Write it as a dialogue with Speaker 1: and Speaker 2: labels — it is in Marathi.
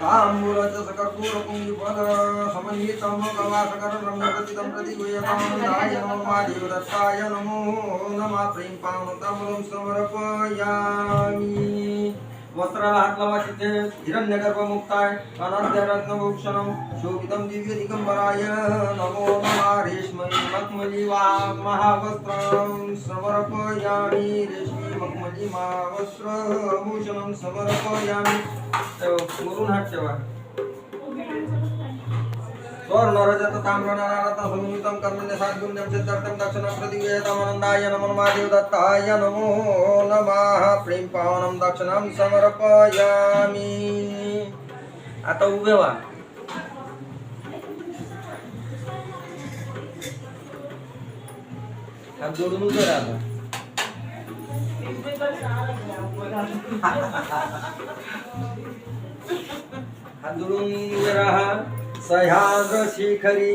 Speaker 1: तांबूलच सकर्पूरपुंगिफल समन्वितं कवासकरं रम्यगतितं प्रतिगुह्यतामनन्दाय नमो महादेवदत्ताय नमो नमः प्रेमपावनताम्बूलं समर्पयामि वस्त्राला हात लावा तिथे हिरण्यगर्भमुक्ताय अनन्यरत्नभूषणं शोभितं दिव्यदिगंबराय नमो नमः रेश्मी मखमली महावस्त्रं समर्पयामि रेश्मी मखमली महावस्त्रभूषणं समर्पयामि मुरुन हात ठेवा स्वर्णरजत ताम्रनारत्नसंयुतं कर्मण्यसाद्गुण्यं सिद्धार्थं दक्षिणं प्रतिगृह्यतामनन्दाय नमो महादेवदत्ताय नमो नमः प्रेमपावनं दक्षिणं समर्पयामि आता उभे व्हा हात जोडून उभे राहा हात जोडून उभे राहा सह्याद्र शिखरी